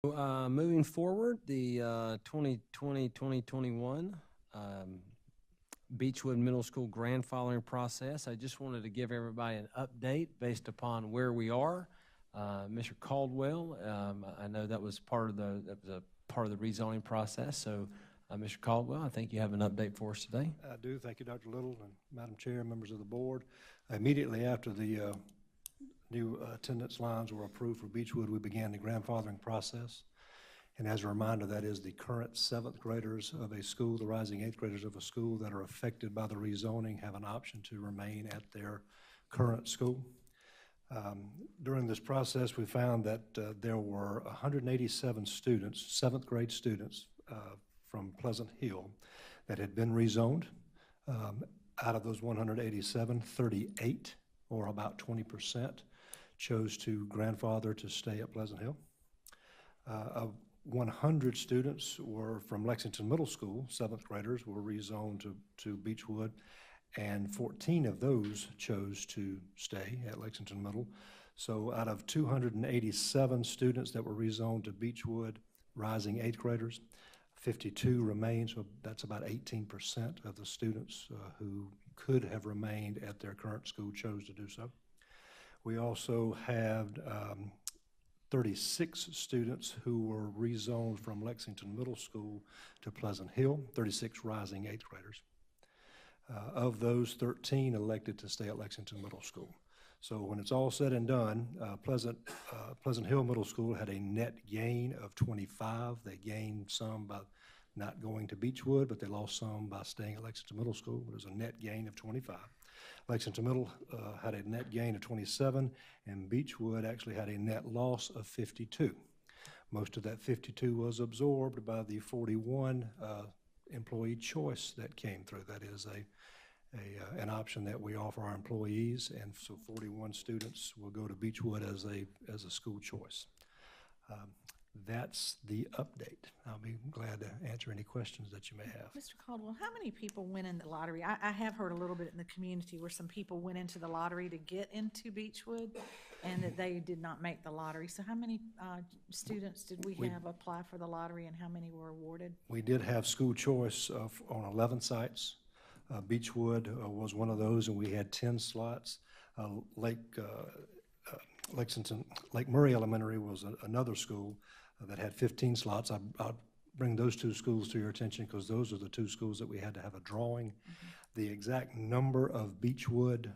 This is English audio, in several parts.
Moving forward, the 2020-2021 Beechwood Middle School grandfathering process. I just wanted to give everybody an update based upon where we are. Mr. Caldwell, I know that was part of the rezoning process. So, Mr. Caldwell, I think you have an update for us today. I do. Thank you, Dr. Little and Madam Chair, members of the board. Immediately after the new attendance lines were approved for Beechwood, we began the grandfathering process. And as a reminder, that is the current 7th graders of a school, the rising 8th graders of a school that are affected by the rezoning have an option to remain at their current school. During this process, we found that there were 187 students, 7th grade students from Pleasant Hill that had been rezoned. Out of those 187, 38, or about 20%, chose to grandfather to stay at Pleasant Hill. 100 students were from Lexington Middle School, 7th graders were rezoned to Beechwood, and 14 of those chose to stay at Lexington Middle. So out of 287 students that were rezoned to Beechwood, rising 8th graders, 52 remain, so that's about 18% of the students who could have remained at their current school chose to do so. We also had 36 students who were rezoned from Lexington Middle School to Pleasant Hill, 36 rising 8th graders. Of those, 13 elected to stay at Lexington Middle School. So when it's all said and done, Pleasant Hill Middle School had a net gain of 25. They gained some by not going to Beechwood, but they lost some by staying at Lexington Middle School. It was a net gain of 25. Lexington Middle had a net gain of 27, and Beechwood actually had a net loss of 52. Most of that 52 was absorbed by the 41 employee choice that came through. That is an option that we offer our employees, and so 41 students will go to Beechwood as a school choice. That's the update. I'll be glad to answer any questions that you may have. Mr. Caldwell, how many people went in the lottery? I have heard a little bit in the community where some people went into the lottery to get into Beechwood and that they did not make the lottery. So how many students did we have apply for the lottery, and how many were awarded? We did have school choice on 11 sites. Beechwood was one of those, and we had 10 slots. Lake Murray Elementary was another school that had 15 slots. I'll bring those two schools to your attention because those are the two schools that we had to have a drawing. The exact number of Beechwood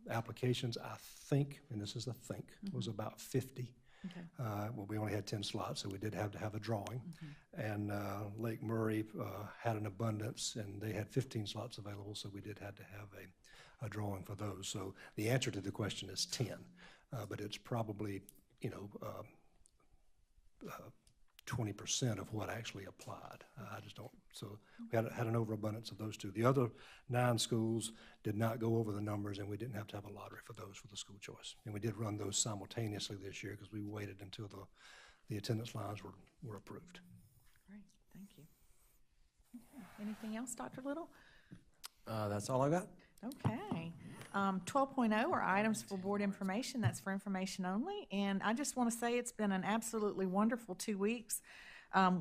applications, I think, and this is a think, was about 50. Okay. Well, we only had 10 slots, so we did have to have a drawing. And Lake Murray had an abundance, and they had 15 slots available, so we did have to have a drawing for those. So the answer to the question is 10, but it's probably, 20% of what actually applied. I just don't, so we had an overabundance of those two. The other 9 schools did not go over the numbers, and we didn't have to have a lottery for those for the school choice. And we did run those simultaneously this year because we waited until the attendance lines were approved. Great, thank you. Okay. Anything else, Dr. Little? That's all I got. Okay. 12.0 are items for board information. That's for information only. And I just want to say it's been an absolutely wonderful 2 weeks.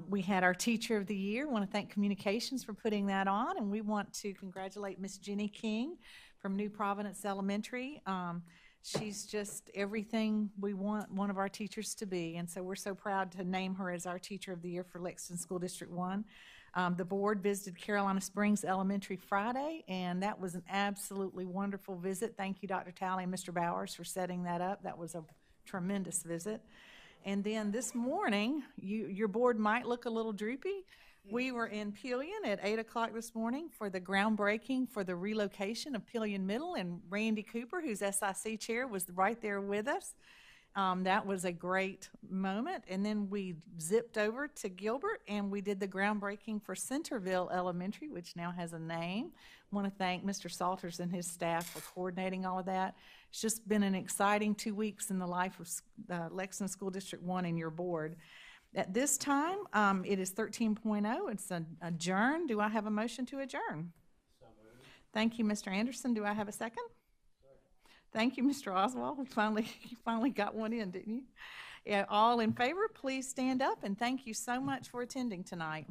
We had our Teacher of the Year. I want to thank Communications for putting that on. And we want to congratulate Miss Jenny King from New Providence Elementary. She's just everything we want one of our teachers to be. And so we're so proud to name her as our Teacher of the Year for Lexington School District 1. The board visited Carolina Springs Elementary Friday, and that was an absolutely wonderful visit. Thank you, Dr. Talley and Mr. Bowers, for setting that up. That was a tremendous visit. And then this morning, your board might look a little droopy. We were in Pillion at 8 o'clock this morning for the groundbreaking for the relocation of Pillion Middle, and Randy Cooper, who's SIC chair, was right there with us. That was a great moment. And then we zipped over to Gilbert and we did the groundbreaking for Centerville Elementary, which now has a name. I want to thank Mr. Salters and his staff for coordinating all of that. It's just been an exciting 2 weeks in the life of Lexington School District 1 and your board. At this time, it is 13.0. It's adjourn. Do I have a motion to adjourn? So moved. Thank you, Mr. Anderson. Do I have a second? Thank you, Mr. Oswald. You finally got one in, didn't you? Yeah, all in favor, please stand up, and thank you so much for attending tonight.